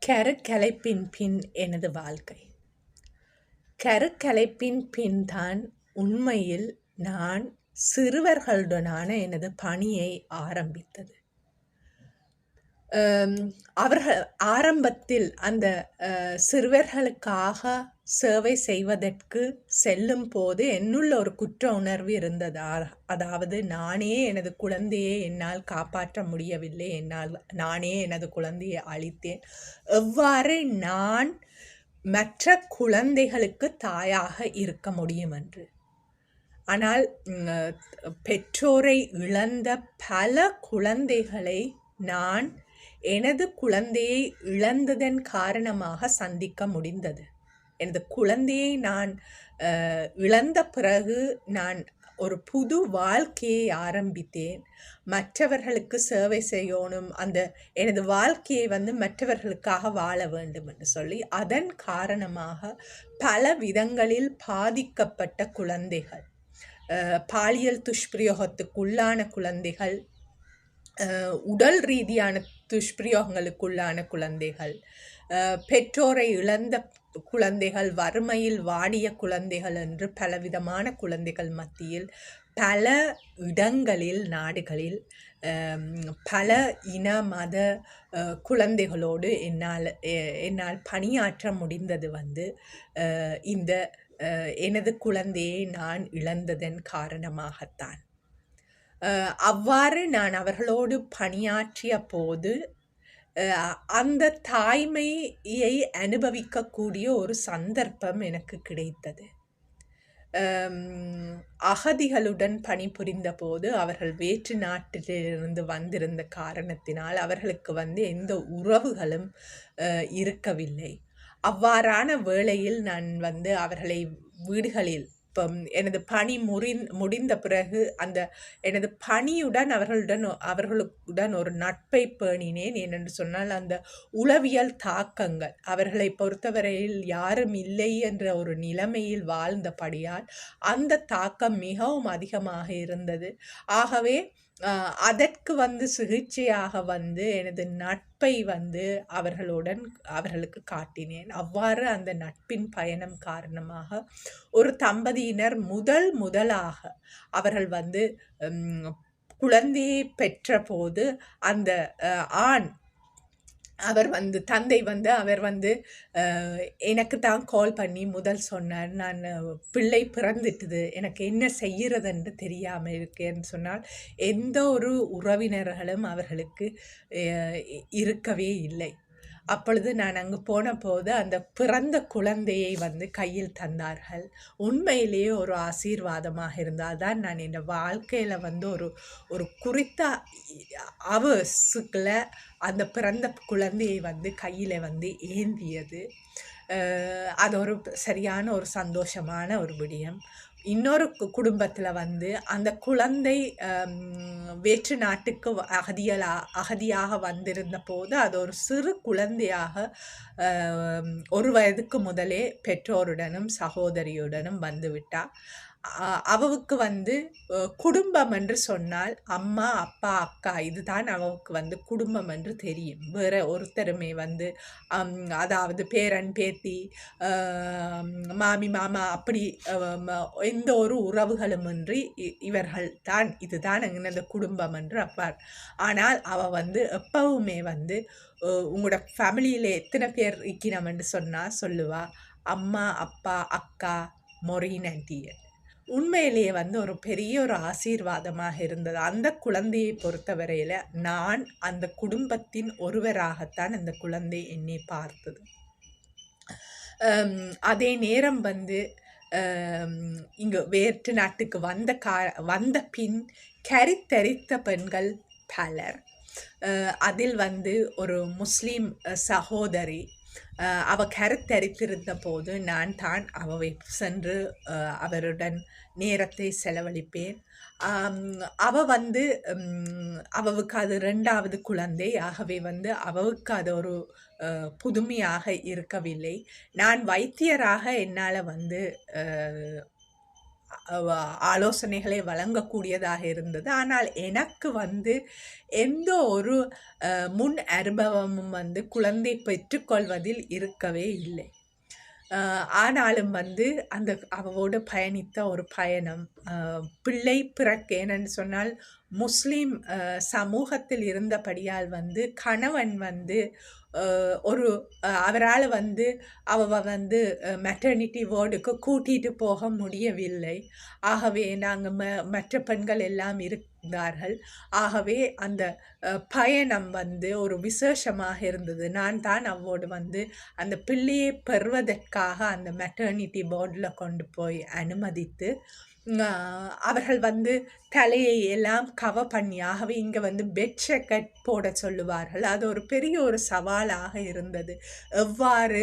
கருக்கலைப்பின் பின் எனது வாழ்க்கை. கருக்கலைப்பின் பின்தான் உண்மையில் நான் சிறுவர்களுடனான எனது பணியை ஆரம்பித்தது. அவர்கள் ஆரம்பத்தில் அந்த சிறுவர்களுக்காக சேவை செய்வதற்கு செல்லும்போது என்னுள்ள ஒரு குற்ற உணர்வு இருந்தது. அதாவது நானே எனது குழந்தையை என்னால் காப்பாற்ற முடியவில்லை. நானே எனது குழந்தையை அழித்தேன். எவ்வாறு நான் மற்ற குழந்தைகளுக்கு தாயாக இருக்க முடியும் என்று. ஆனால் பெற்றோரை இழந்த பல குழந்தைகளை நான் எனது குழந்தையை இழந்ததன் காரணமாக சந்திக்க முடிந்தது. எனது குழந்தையை நான் இழந்த பிறகு நான் ஒரு புது வாழ்க்கையை ஆரம்பித்தேன். மற்றவர்களுக்கு சேவை செய்யணும், எனது வாழ்க்கையை மற்றவர்களுக்காக வாழ வேண்டும் என்று சொல்லி அதன் காரணமாக பல விதங்களில் பாதிக்கப்பட்ட குழந்தைகள், பாலியல் துஷ்பிரயோகத்துக்குள்ளான குழந்தைகள், உடல் ரீதியான துஷ்பிரயோகங்களுக்குள்ளான குழந்தைகள், பெற்றோரை இழந்த குழந்தைகள், வறுமையில் வாடிய குழந்தைகள் என்று பலவிதமான குழந்தைகள் மத்தியில் பல இடங்களில் நாடுகளில் பல இன மத குழந்தைகளோடு என்னால் பணியாற்ற முடிந்தது இந்த எனது குழந்தையை நான் இழந்ததன் காரணமாகத்தான். அவ்வாறு நான் அவர்களோடு பணியாற்றிய போது அந்த தாய்மையை அனுபவிக்கக்கூடிய ஒரு சந்தர்ப்பம் எனக்கு கிடைத்தது. அகதிகளுடன் பணிபுரிந்த போது அவர்கள் வேற்று நாட்டிலிருந்து வந்திருந்த காரணத்தினால் அவர்களுக்கு எந்த உறவுகளும் இருக்கவில்லை. அவ்வாறான வேளையில் நான் அவர்களை வீடுகளில் எனது பணி முடிந்த பிறகு எனது பணியுடன் அவர்களுடன் ஒரு நட்பை பேணினேன். ஏனென்று சொன்னால் அந்த உளவியல் தாக்கங்கள் அவர்களை பொறுத்தவரையில் யாரும் இல்லை என்ற ஒரு நிலைமையில் வாழ்ந்தபடியால் அந்த தாக்கம் மிகவும் அதிகமாக இருந்தது. ஆகவே அதற்கு சிகிச்சையாக எனது நட்பை அவர்களுக்கு காட்டினேன். அவ்வாறு அந்த நட்பின் பயணம் காரணமாக ஒரு தம்பதியினர் முதலாக அவர்கள் குழந்தையை பெற்ற போது அந்த ஆண் தந்தை அவர் எனக்கு தான் கால் பண்ணி முதல் சொன்னார், நான் பிள்ளை பிறந்துட்டுது, எனக்கு என்ன செய்யறதுன்னு தெரியாமல் இருக்கேன்னு சொன்னால் எந்த ஒரு உறவினர்களும் அவர்களுக்கு இருக்கவே இல்லை. அப்பொழுது நான் அங்கு போன போது அந்த பிறந்த குழந்தையை கையில் தந்தார்கள். உண்மையிலேயே ஒரு ஆசீர்வாதமாக இருந்தால் தான் நான் என் வாழ்க்கையில் ஒரு குறித்த அவசுக்குள்ள அந்த பிறந்த குழந்தையை கையில் ஏந்தியது. அது ஒரு சரியான ஒரு சந்தோஷமான ஒரு விடயம். இன்னொரு குடும்பத்தில் அந்த குழந்தை வேற்று நாட்டுக்கு அகதியாக வந்திருந்த போது அது ஒரு சிறு குழந்தையாக 1 வயதுக்கு முதலே பெற்றோருடனும் சகோதரியுடனும் வந்துவிட்டார். அவவுக்கு குடும்பம் என்று சொன்னால் அம்மா, அப்பா, அக்கா, இதுதான் அவவுக்கு குடும்பம் என்று தெரியும். வேற ஒருத்தருமே அதாவது பேரன், பேத்தி, மாமி, மாமா அப்படி எந்த ஒரு உறவுகளுமின்றி இவர்கள் தான், இதுதான் எனது குடும்பம் என்று அப்பார். ஆனால் அவ எப்பவுமே உங்களோட ஃபேமிலியில் எத்தனை பேர் இருக்கிறோம் என்று சொல்லுவா அம்மா, அப்பா, அக்கா, மொரின், ஆன்டி. உண்மையிலேயே ஒரு பெரிய ஒரு ஆசீர்வாதமாக இருந்தது. அந்த குழந்தையை பொறுத்தவரையில் நான் அந்த குடும்பத்தின் ஒருவராகத்தான் அந்த குழந்தை என்னை பார்த்தது. அதே நேரம் இங்கு வேற்று நாட்டுக்கு வந்த பின் கருத்தரித்த பெண்கள் பலர். அதில் ஒரு முஸ்லீம் சகோதரி அவ கருத்தரித்திருந்த போது நான் தான் அவவை சென்று அவருடன் நேரத்தை செலவழிப்பேன். அவ அவவுக்கு அது 2வது குழந்தை. ஆகவே அவவுக்கு அது ஒரு புதுமையாக இருக்கவில்லை. நான் வைத்தியராக என்னால் ஆலோசனைகளை வழங்கக்கூடியதாக இருந்தது. ஆனால் எனக்கு வந்து எந்த ஒரு முன் அனுபவமும் வந்து குழந்தை பெற்றுக்கொள்வதில் இருக்கவே இல்லை. ஆனாலும் வந்து அந்த அவளோடு பயணித்த ஒரு பயணம், பிள்ளை பிறக்க ஏனென்று சொன்னால் முஸ்லீம் சமூகத்தில் இருந்தபடியால் வந்து கணவன் வந்து ஒரு அவரால் வந்து வந்து மெட்டர்னிட்டி வார்டுக்கு கூட்டிட்டு போக முடியவில்லை. ஆகவே நாங்கள் மற்ற பெண்கள் எல்லாம் இருந்தார்கள். ஆகவே அந்த பயணம் வந்து ஒரு விசேஷமாக இருந்தது. நான் தான் அவளோடு வந்து அந்த பிள்ளையை பெறுவதற்காக அந்த மெட்டர்னிட்டி வார்டில் கொண்டு போய் அனுமதித்து, அவர்கள் வந்து தலையை எல்லாம் கவர் பண்ணி, ஆகவே இங்கே வந்து பெட் ஷெக்கெட் போட சொல்லுவார்கள். அது ஒரு பெரிய ஒரு சவாலாக இருந்தது. எவ்வாறு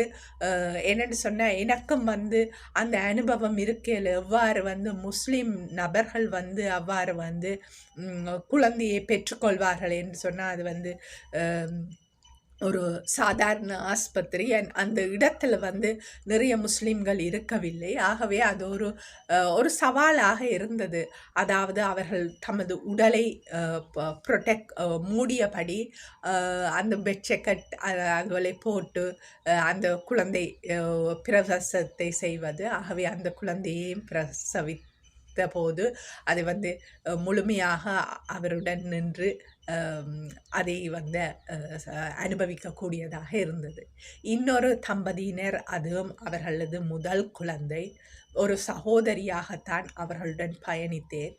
என்னென்னு சொன்னால் எனக்கும் வந்து அந்த அனுபவம் இருக்கையில் எவ்வாறு வந்து முஸ்லீம் நபர்கள் வந்து அவ்வாறு வந்து குழந்தையை பெற்றுக்கொள்வார்கள் என்று சொன்னால் அது வந்து ஒரு சாதாரண ஆஸ்பத்திரி. அந்த இடத்துல வந்து நிறைய முஸ்லீம்கள் இருக்கவில்லை. ஆகவே அது ஒரு சவாலாக இருந்தது. அதாவது அவர்கள் தமது உடலை மூடியபடி அந்த பெட் ஷெக்கெட் அதுவரை போட்டு அந்த குழந்தை பிரசவத்தை செய்வது. ஆகவே அந்த குழந்தையையும் போது அதை வந்து முழுமையாக அவருடன் நின்று அதை வந்து அனுபவிக்கக்கூடியதாக இருந்தது. இன்னொரு தம்பதியினர், அதுவும் அவர்களது முதல் குழந்தை, ஒரு சகோதரியாகத்தான் அவர்களுடன் பயணித்தேன்.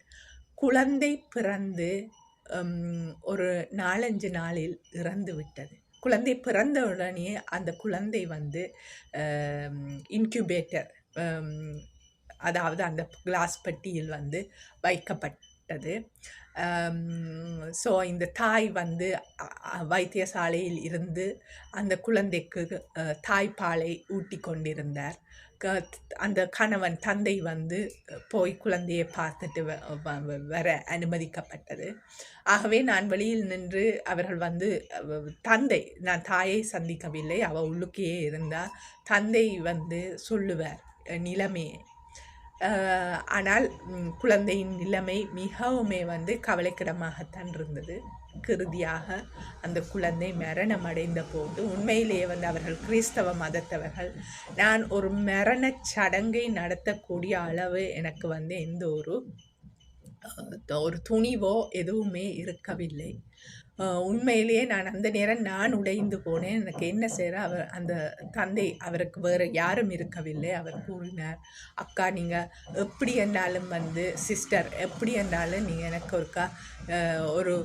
குழந்தை பிறந்து ஒரு 4-5 நாளில் இறந்து விட்டது. குழந்தை பிறந்த உடனே அந்த குழந்தை வந்து இன்குபேட்டர், அதாவது அந்த கிளாஸ் பெட்டியில் வந்து வைக்கப்பட்டது. ஸோ இந்த தாய் வந்து வைத்தியசாலையில் இருந்து அந்த குழந்தைக்கு தாய்ப்பாலை ஊட்டி கொண்டிருந்தார். அந்த கணவன் தந்தை வந்து போய் குழந்தையை பார்த்துட்டு வர அனுமதிக்கப்பட்டது. ஆகவே நான் வெளியில் நின்று அவர்கள் வந்து நான் தாயை சந்திக்கவில்லை, அவள் உள்ளுக்கே இருந்தால் தந்தை வந்து சொல்லுவார் நிலைமையை. ஆனால் குழந்தையின் நிலைமை மிகவுமே வந்து கவலைக்கிடமாகத்தான் இருந்தது. இறுதியாக அந்த குழந்தை மரணம் அடைந்த போது, உண்மையிலேயே வந்து அவர்கள் கிறிஸ்தவ மதத்தவர்கள், நான் ஒரு மரணச் சடங்கை நடத்தக்கூடிய அளவு எனக்கு வந்து எந்த ஒரு துணிவோ எதுவுமே இருக்கவில்லை. உண்மையிலேயே நான் அந்த நேரம் நான் உடைந்து போனேன். எனக்கு என்ன செய்கிற அந்த தந்தை, அவருக்கு வேறு யாரும் இருக்கவில்லை. அவர் கூறினார், அக்கா நீங்கள் எப்படி என்றாலும் வந்து சிஸ்டர் எப்படி என்றாலும் நீங்கள் எனக்கு ஒரு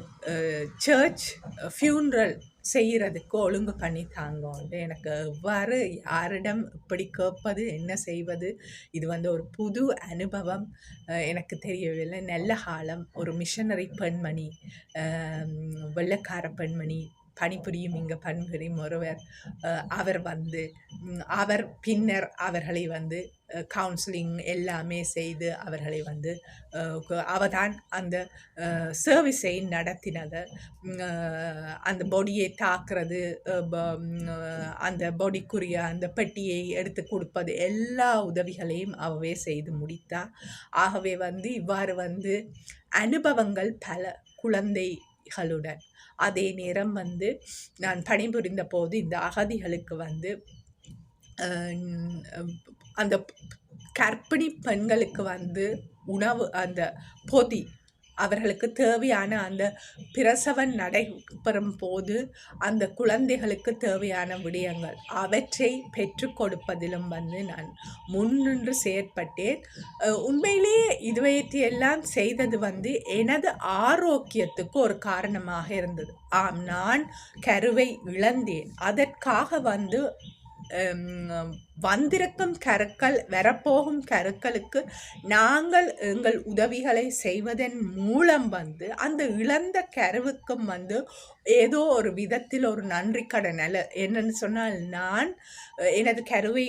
சர்ச் ஃபியூனரல் செய்கிறதுக்கு ஒழுங்கு பண்ணி தாங்க. எனக்கு எவ்வாறு யாரிடம் இப்படி கேட்பது, என்ன செய்வது, இது வந்து ஒரு புது அனுபவம், எனக்கு தெரியவில்லை. நல்ல காலம், ஒரு மிஷனரி பெண்மணி, வெள்ளைக்கார பெண்மணி பணிபுரியும் இங்கே பணிபுரியும் ஒருவர், அவர் வந்து அவர் பின்னர் அவர்களை வந்து கவுன்சிலிங் எல்லாமே செய்து அவர்களை வந்து அவதான் அந்த சர்வீஸை நடத்தினது. அந்த பாடியை தாக்குறது, அந்த பாடிக்குரிய அந்த பெட்டியை எடுத்து கொடுப்பது, எல்லா உதவிகளையும் அவவே செய்து முடித்தார். ஆகவே வந்து இவ்வாறு வந்து அனுபவங்கள் பல குழந்தைகளுடன். அதே நேரம் வந்து நான் பணிபுரிந்த போது இந்த அகதிகளுக்கு வந்து அந்த கர்ப்பிணி பெண்களுக்கு வந்து உணவு, அந்த பொதி, அவர்களுக்கு தேவையான அந்த பிரசவம் நடைபெறும் போது அந்த குழந்தைகளுக்கு தேவையான விடயங்கள் அவற்றை பெற்று கொடுப்பதிலும் வந்து நான் முன்னின்று செயற்பட்டேன். உண்மையிலேயே இதுவையெல்லாம் செய்தது வந்து எனது ஆரோக்கியத்துக்கு ஒரு காரணமாக இருந்தது. நான் கருவை இழந்தேன். அதற்காக வந்து வந்திருக்கும் கருக்கள், வரப்போகும் கருக்களுக்கு நாங்கள் எங்கள் உதவிகளை செய்வதன் மூலம் வந்து அந்த இழந்த கருவுக்கும் வந்து ஏதோ ஒரு விதத்தில் ஒரு நன்றி கடன். என்னன்னு சொன்னால், நான் எனது கருவை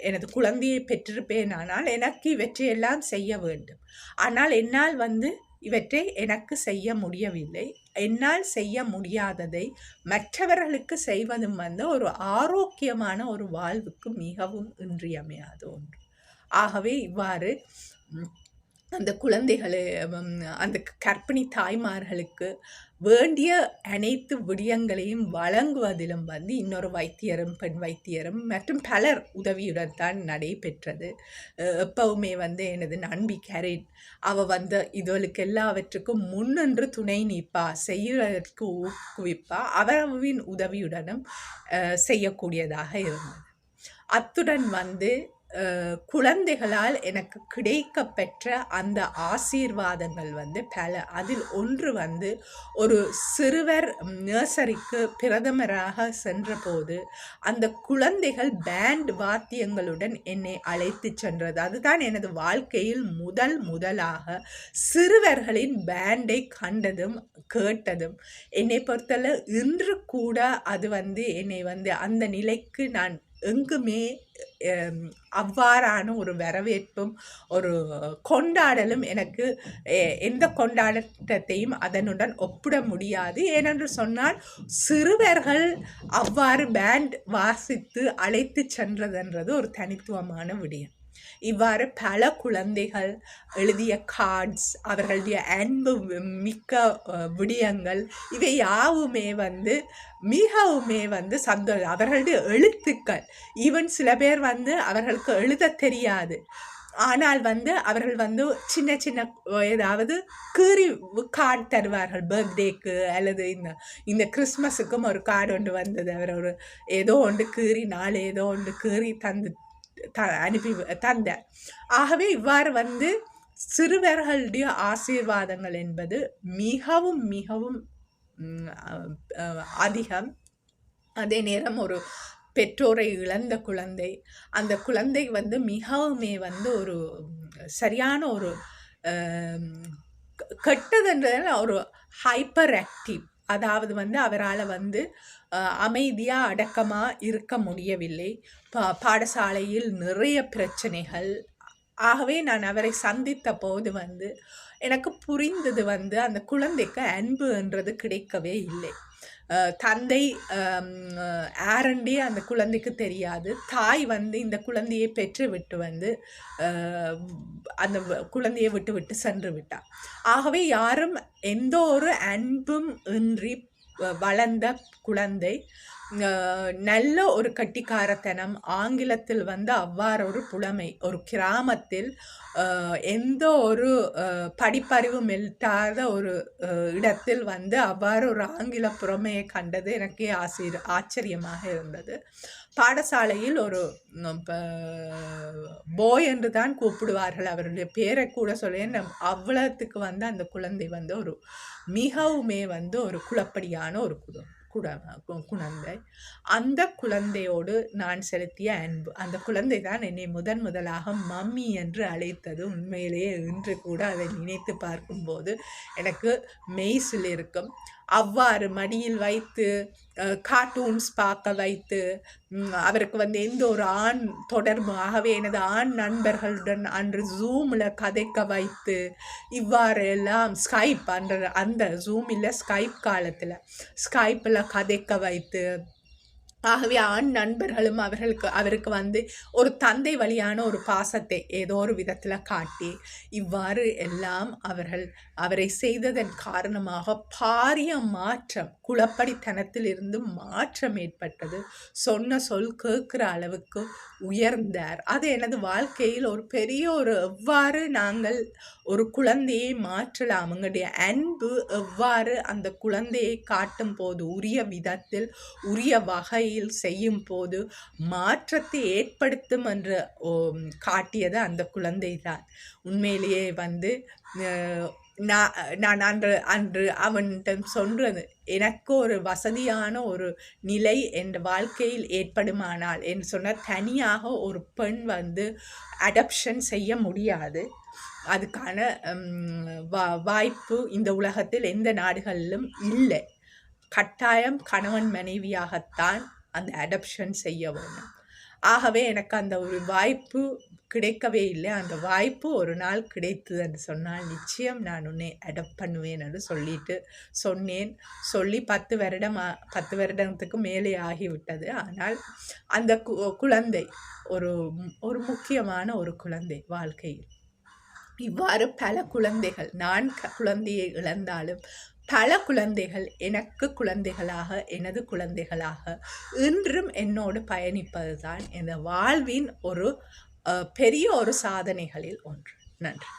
எனது குழந்தையை பெற்றிருப்பேன், ஆனால் எனக்கு இவற்றையெல்லாம் செய்ய வேண்டும். ஆனால் என்னால் வந்து இவற்றை எனக்கு செய்ய முடியவில்லை. என்னால் செய்ய முடியாததை மற்றவர்களுக்கு செய்வதும் வந்து ஒரு ஆரோக்கியமான ஒரு வாழ்வுக்கு மிகவும் இன்றியமையாத ஒன்று. ஆகவே இவ்வாறு அந்த குழந்தைகள அந்த கர்ப்பிணி தாய்மார்களுக்கு வேண்டிய அனைத்து விடயங்களையும் வழங்குவதிலும் வந்து இன்னொரு வைத்தியரும், பெண் வைத்தியரும் மற்றும் பலர் உதவியுடன் தான் நடைபெற்றது. எப்பவுமே வந்து எனது நண்பி கரீன், அவ வந்து இதுகளுக்கு எல்லாவற்றுக்கும் முன்னின்று துணை நிற்பா, செய்யறதற்கு ஊக்குவிப்பா. அவவின் உதவியுடனும் செய்யக்கூடியதாக இருந்தது. அத்துடன் வந்து குழந்தைகளால் எனக்கு கிடைக்கப்பெற்ற அந்த ஆசீர்வாதங்கள் வந்து பல. அதில் ஒன்று வந்து ஒரு சிறுவர் நர்சரிக்கு பிரதமராக சென்றபோது அந்த குழந்தைகள் பேண்ட் வாத்தியங்களுடன் என்னை அழைத்து சென்றது. அதுதான் எனது வாழ்க்கையில் முதலாக சிறுவர்களின் பேண்டை கண்டதும் கேட்டதும். என்னை பொறுத்தல இன்று கூட அது வந்து என்னை வந்து அந்த நிலைக்கு நான் எங்குமே அவ்வாறான ஒரு வரவேற்பும் ஒரு கொண்டாடலும் எனக்கு எந்த கொண்டாட்டத்தையும் அதனுடன் ஒப்பிட முடியாது. ஏனென்று சொன்னால் சிறுவர்கள் அவ்வாறு பேண்ட் வாசித்து அழைத்து சென்றதென்றது ஒரு தனித்துவமான விடயம். இவ்வாறு பல குழந்தைகள் எழுதிய கார்ட்ஸ், அவர்களுடைய அன்பு மிக்க விடயங்கள், இவை யாவுமே வந்து மிகவுமே வந்து சந்தோஷம். அவர்களுடைய எழுத்துக்கள், ஈவன் சில பேர் வந்து அவர்களுக்கு எழுத தெரியாது, ஆனால் வந்து அவர்கள் வந்து சின்ன சின்ன ஏதாவது கீறி கார்டு தருவார்கள் பர்த்டேக்கு, அல்லது இந்த கிறிஸ்மஸுக்கும் ஒரு கார்டு ஒன்று வந்தது. அவர் ஒரு ஏதோ ஒன்று கீறி ஏதோ ஒன்று கீறி அனுப்பி தந்தார். ஆகவே இவ்வாறு வந்து சிறுவர்களுடைய ஆசீர்வாதங்கள் என்பது மிகவும் மிகவும் அதிகம். அதே நேரம் ஒரு பெற்றோரை இழந்த குழந்தை, அந்த குழந்தை வந்து மிகவுமே வந்து ஒரு சரியான ஒரு கெட்டதுன்றது ஒரு ஹைப்பர் ஆக்டிவ். அதாவது வந்து அவரால் வந்து அமைதியாக அடக்கமாக இருக்க முடியவில்லை. பாடசாலையில் நிறைய பிரச்சனைகள். ஆகவே நான் அவரை சந்தித்த போது வந்து எனக்கு புரிந்தது வந்து அந்த குழந்தைக்கு அன்பு என்றது கிடைக்கவே இல்லை. தந்தை ஆரண்டே அந்த குழந்தைக்கு தெரியாது. தாய் வந்து இந்த குழந்தையை பெற்று விட்டு வந்து அந்த குழந்தையை விட்டு சென்று விட்டார். ஆகவே யாரும் எந்த ஒரு அன்பும் இன்றி வளர்ந்த குழந்தை நல்ல ஒரு கட்டிக்காரத்தனம். ஆங்கிலத்தில் வந்து அவ்வாறு ஒரு புலமை. ஒரு கிராமத்தில் எந்த ஒரு படிப்பறிவும் இல்லாத ஒரு இடத்தில் வந்து அவ்வாறு ஒரு ஆங்கில புறமையை கண்டது எனக்கே ஆச்சரியமாக இருந்தது. பாடசாலையில் ஒரு போய் என்று தான் கூப்பிடுவார்கள், அவருடைய பேரை கூட சொல்ல அவ்வளவுக்கு வந்து அந்த குழந்தை வந்து ஒரு மிகவுமே வந்து ஒரு குழப்படியான ஒரு குழந்தை. அந்த குழந்தையோடு நான் செலுத்திய அன்பு, அந்த குழந்தை தான் என்னை முதலாக மம்மி என்று அழைத்தது. உண்மையிலேயே இன்று கூட அதை நினைத்து பார்க்கும்போது எனக்கு மெய்சில் இருக்கும். அவ்வாறு மடியில் வைத்து கார்ட்டூன்ஸ் பார்க்க வைத்து, அவருக்கு வந்து எந்த ஒரு ஆண் தொடர்பு, ஆகவே எனது ஆண் நண்பர்களுடன் அன்று ஜூமில் கதைக்க வைத்து, இவ்வாறு எல்லாம் ஸ்கைப் அந்த ஜூமில் ஸ்கைப் காலத்தில் ஸ்கைப்பில் கதைக்க வைத்து, ஆகவே ஆண் நண்பர்களும் அவருக்கு வந்து ஒரு தந்தை வழியான ஒரு பாசத்தை ஏதோ ஒரு விதத்தில் காட்டி, இவ்வாறு எல்லாம் அவரை செய்ததன் காரணமாக பாரிய மாற்றம், குழப்படித்தனத்தில் இருந்து மாற்றம் ஏற்பட்டது. சொன்ன சொல் கேட்கிற அளவுக்கு உயர்ந்தார். அது எனது வாழ்க்கையில் ஒரு பெரிய ஒரு எவ்வாறு நாங்கள் ஒரு குழந்தையை மாற்றலாம், எங்களுடைய அன்பு எவ்வாறு அந்த குழந்தையை காட்டும் போது உரிய விதத்தில் உரிய வகையில் செய்யும் போது மாற்றத்தை ஏற்படுத்தும் என்று காட்டியது அந்த குழந்தை தான். உண்மையிலேயே வந்து நான் அன்று அவனிடம் சொல்றது, எனக்கு ஒரு வசதியான ஒரு நிலை என் வாழ்க்கையில் ஏற்படுமானால் என்று சொன்னால், தனியாக ஒரு பெண் வந்து அடாப்ஷன் செய்ய முடியாது. அதுக்கான வாய்ப்பு இந்த உலகத்தில் எந்த நாடுகளிலும் இல்லை. கட்டாயம் கணவன் மனைவியாகத்தான் அந்த அடாப்ஷன் செய்ய வேண்டும். ஆகவே எனக்கு அந்த ஒரு வாய்ப்பு கிடைக்கவே இல்லை. அந்த வாய்ப்பு ஒரு நாள் கிடைத்தது என்று சொன்னால் நிச்சயம் நான் உன்னை அடாப்ட் பண்ணுவேன் என்று சொன்னேன். சொல்லி 10 வருடத்துக்கு மேலே ஆகிவிட்டது. ஆனால் அந்த குழந்தை ஒரு முக்கியமான ஒரு குழந்தை வாழ்க்கையில். இவ்வாறு பல குழந்தைகள், நான் குழந்தையை இழந்தாலும் பல குழந்தைகள் எனக்கு குழந்தைகளாக, எனது குழந்தைகளாக இன்றும் என்னோடு பயணிப்பதுதான் இந்த வாழ்வின் ஒரு பெரிய ஒரு சாதனைகளில் ஒன்று. நன்றி.